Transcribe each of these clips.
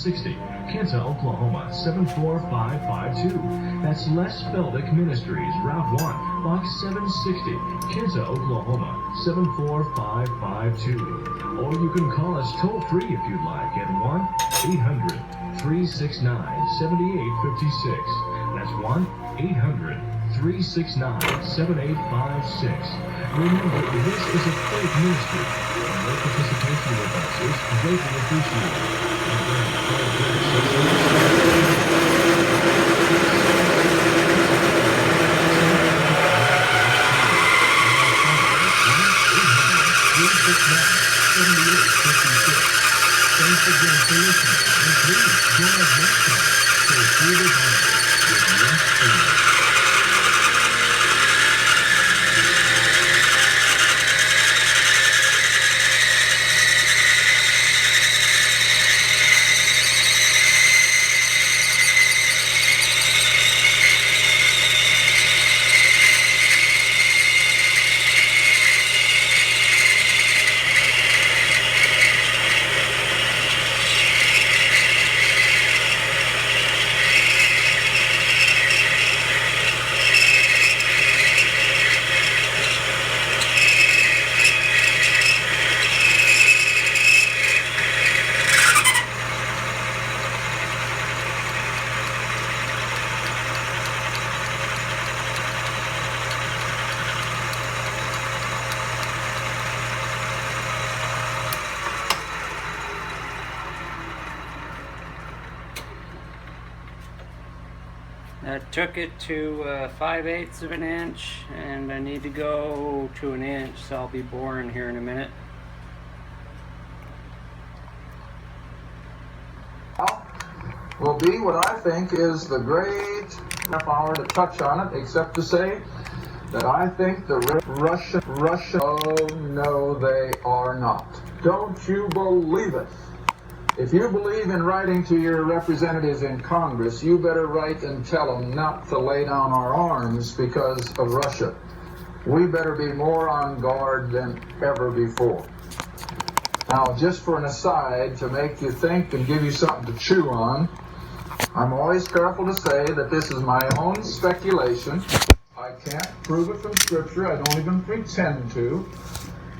760, Kinta, Oklahoma 74552. That's Les Feldick Ministries, Route 1, Box 760, Kinta, Oklahoma 74552. Or you can call us toll free if you'd like at 1-800-369-7856. That's 1-800-369-7856. Remember, this is a faith ministry, and your participation with us is greatly appreciated. Thanks again for listening, and please join us next time for Creative Honor with Les Feldick. I took it to 5/8 of an inch, and I need to go to an inch, so I'll be boring here in a minute. Will be what I think is the great half hour to touch on it, except to say that I think the Russian, oh no, they are not. Don't you believe it? If you believe in writing to your representatives in Congress, you better write and tell them not to lay down our arms because of Russia. We better be more on guard than ever before. Now, just for an aside, to make you think and give you something to chew on, I'm always careful to say that this is my own speculation. I can't prove it from Scripture. I don't even pretend to.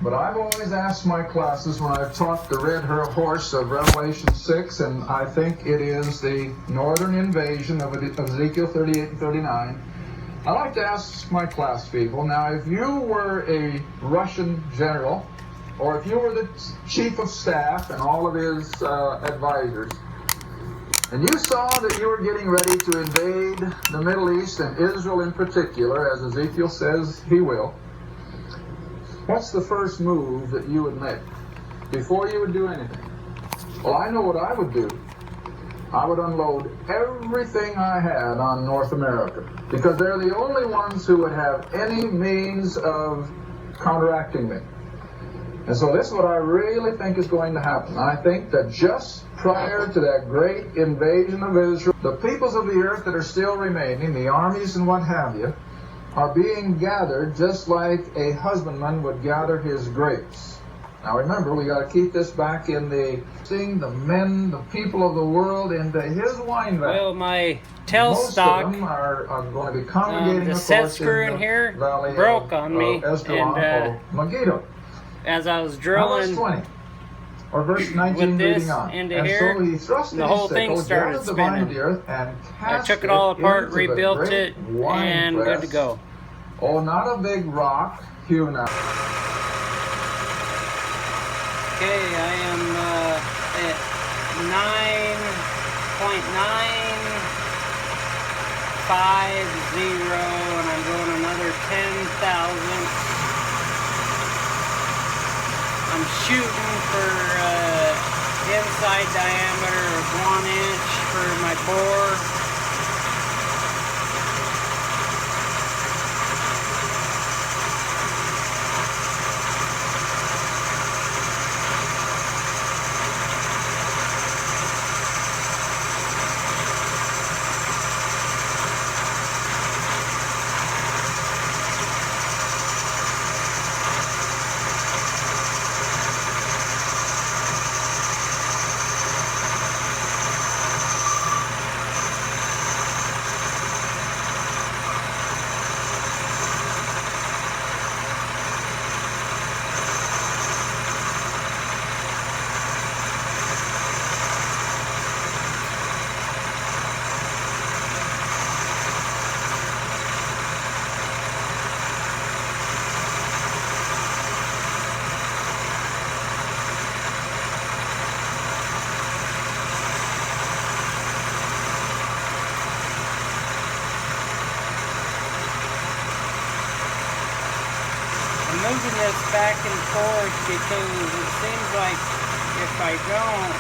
But I've always asked my classes when I've taught the red horse of Revelation 6, and I think it is the northern invasion of Ezekiel 38 and 39. I like to ask my class people, now if you were a Russian general, or if you were the chief of staff and all of his advisors, and you saw that you were getting ready to invade the Middle East and Israel in particular, as Ezekiel says he will, what's the first move that you would make before you would do anything? Well, I know what I would do. I would unload everything I had on North America, because they're the only ones who would have any means of counteracting me. And so this is what I really think is going to happen. I think that just prior to that great invasion of Israel, the peoples of the earth that are still remaining, the armies and what have you, are being gathered just like a husbandman would gather his grapes. Now remember, we got to keep this back in the men, the people of the world, into his wine vat. Well, my tailstock, most of them are going to be congregating, the set screw in here broke on me, and Megiddo. As I was drilling or verse 19 with this reading on. into And here, so he thrust in the his whole thing sickle, started gathered the vine of spinning. the earth, and I cast took it all apart, into the rebuilt great it, wine and press. good to go. Oh, not a big rock hewn out. Okay, I am at 9.950, and I'm going another 10,000. I'm shooting for inside diameter of 1 inch for my bore. changing this back and forth because it seems like if I don't,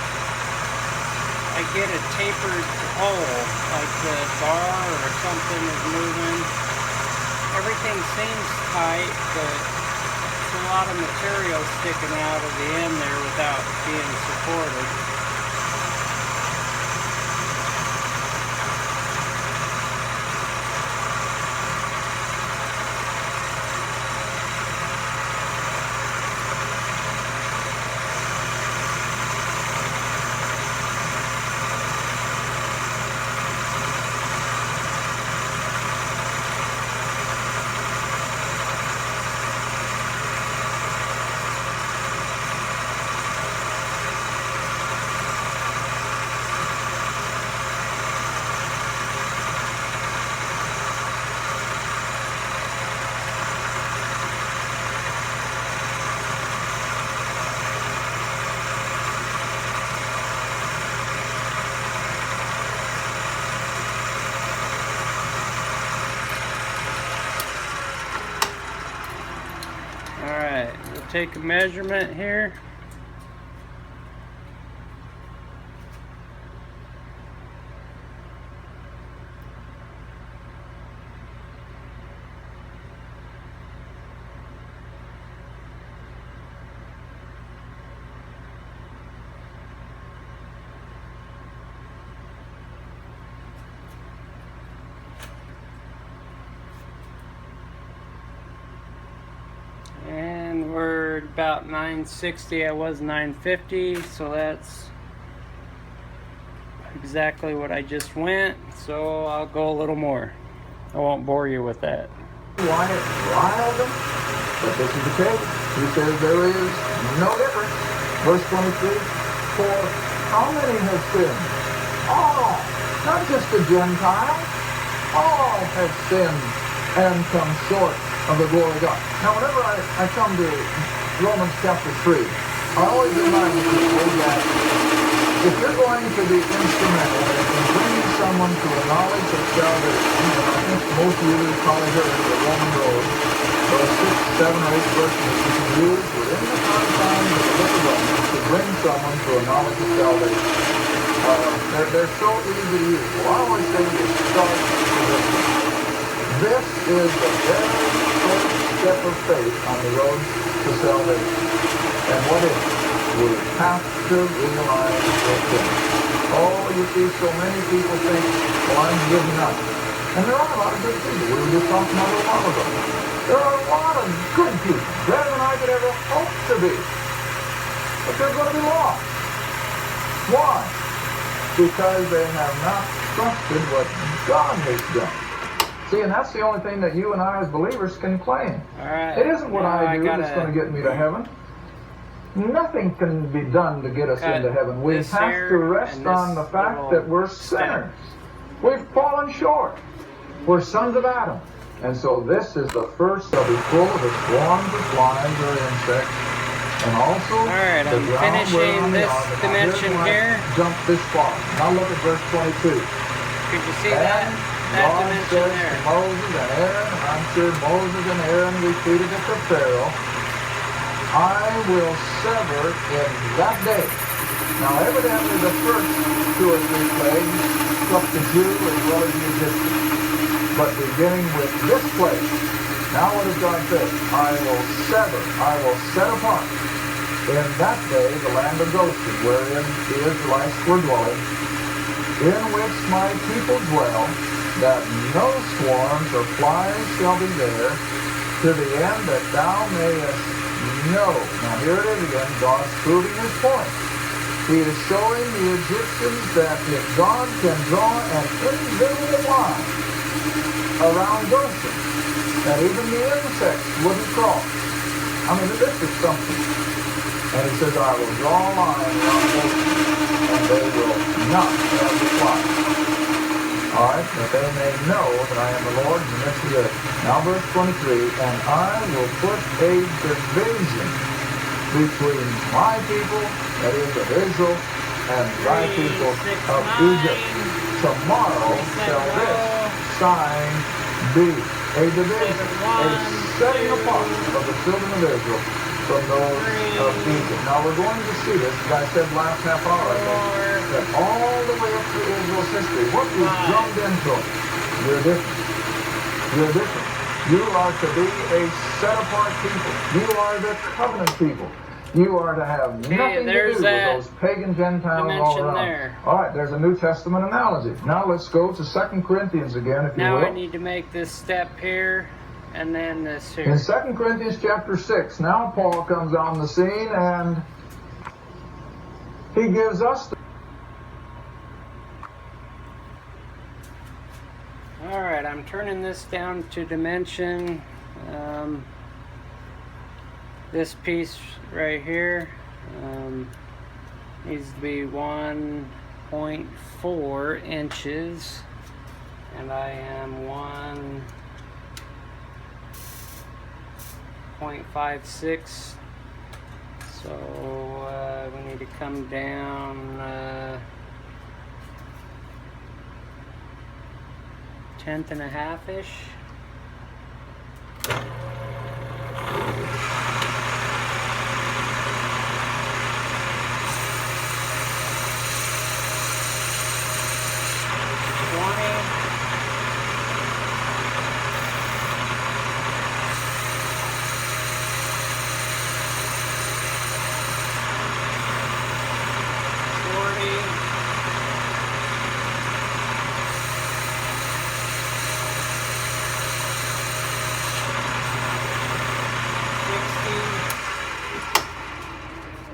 I get a tapered hole, like the bar or something is moving. Everything seems tight, but there's a lot of material sticking out of the end there without being supported. Alright, we'll take a measurement here. And we're about 960. I was 950, so that's exactly what I just went. So I'll go a little more. I won't bore you with that. Why it riled them? But this is the case. He says there is no difference. Verse 23, for how many have sinned? All, not just the Gentiles. All have sinned and come short of the glory of God. Now, whenever I come to Romans chapter 3, I always remind people that if you're going to be instrumental in bringing someone to a knowledge of salvation, and I think most of you have probably heard of the Roman road, those 6, 7, or 8 verses that you can use within the confines of the book of Romans to bring someone to a knowledge of salvation. They're so easy to use. Well, I always say you start with this. This is the very first step of faith on the road to salvation. And what is it? We have to realize the sin. Oh, you see, so many people think, well, I'm giving up. And there are a lot of good people. We were just talking about a little while ago. There are a lot of good people, better than I could ever hope to be. But they're going to be lost. Why? Because they have not trusted what God has done. See, and that's the only thing that you and I as believers can claim. All right. It isn't what I do that's going to get me to heaven. Nothing can be done to get us into heaven. We have to rest on the fact that we're sinners. We've fallen short. We're sons of Adam. And so this is the first of the full of the swarms of flies or insects. And also, alright, I'm finishing this dimension here. Jump this far. Now look at verse 22. Could you see that? That God dimension says there. to Moses and Aaron, and I'm sure Moses and Aaron repeated it to Pharaoh, I will sever in that day. Now evidently the first 2 or 3 plagues struck the Jew as well as the Egyptian. But beginning with this plague, now what does God say? I will sever, I will set apart in that day the land of Goshen, wherein the Israelites were dwelling, in which my people dwell, that no swarms or flies shall be there, to the end that thou mayest know. Now here it is again, God's proving his point. He is showing the Egyptians that if God can draw an invisible line around Goshen, that even the insects wouldn't cross. I mean, this is something. And he says, I will draw a line around Goshen, and they will not have to fly. All right, that they may know that I am the Lord in the midst of the earth. Now verse 23, and I will put a division between my people, that is of Israel, and thy people of Egypt. Tomorrow shall this sign be. a division, a setting apart of the children of Israel from those of Egypt. Now we're going to see this, as I said last half hour ago, that all the way up through Israel's history, what was drummed into them? You're different. You're different. You are to be a set-apart people. You are the covenant people. You are to have nothing to do with those pagan Gentiles all around. There. All right, there's a New Testament analogy. Now let's go to 2 Corinthians again, if you will. Now I need to make this step here, and then this here. In 2 Corinthians chapter 6, now Paul comes on the scene, and he gives us the... Alright, I'm turning this down to dimension. This piece right here needs to be 1.4 inches, and I am 1.56, so we need to come down 1/10 and a half-ish.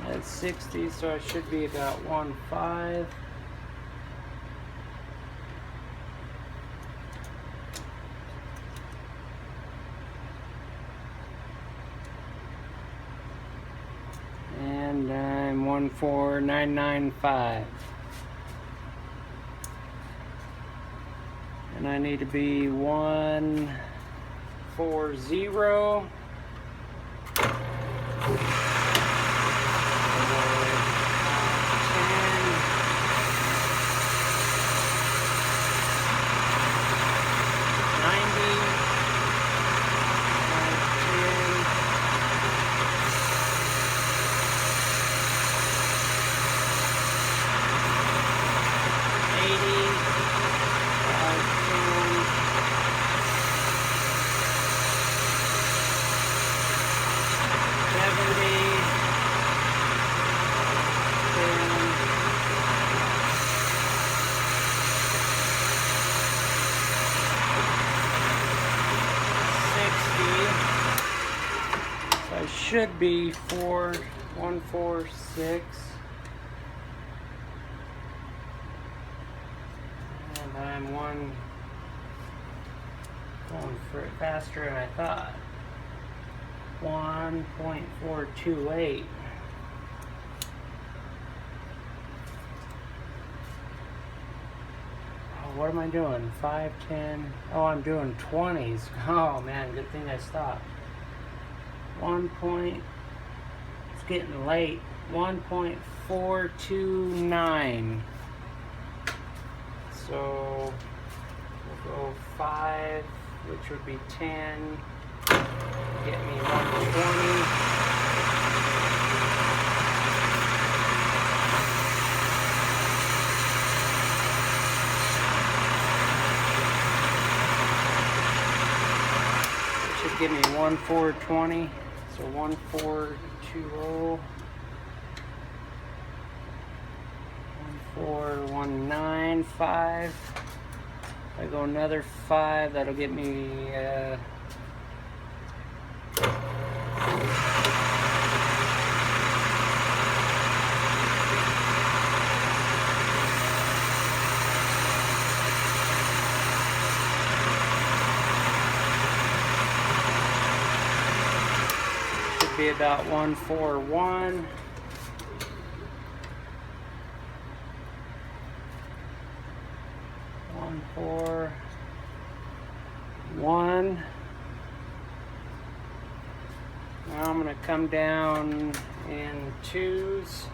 That's 60, so I should be about 1.5. And I'm 14995. And I need to be 140. Should be 146, and I'm going for it faster than I thought. 1.428. Oh, what am I doing? 5, 10. Oh, I'm doing 20s. Oh man, good thing I stopped. It's getting late. 1.429. So we'll go 5, which would be 10. Get me 120. It should give me 1.420. So 1.420, 1.4195. If I go another 5, that'll get me be about 141. Now I'm going to come down in 2s.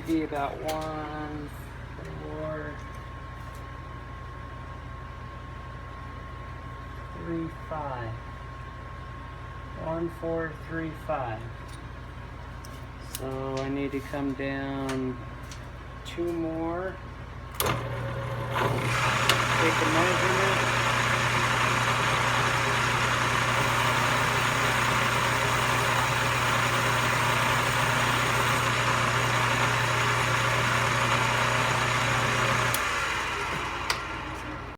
might be about 1, 4, 3, 5. 1, 4, 3, 5. So I need to come down 2 more. Take a measurement.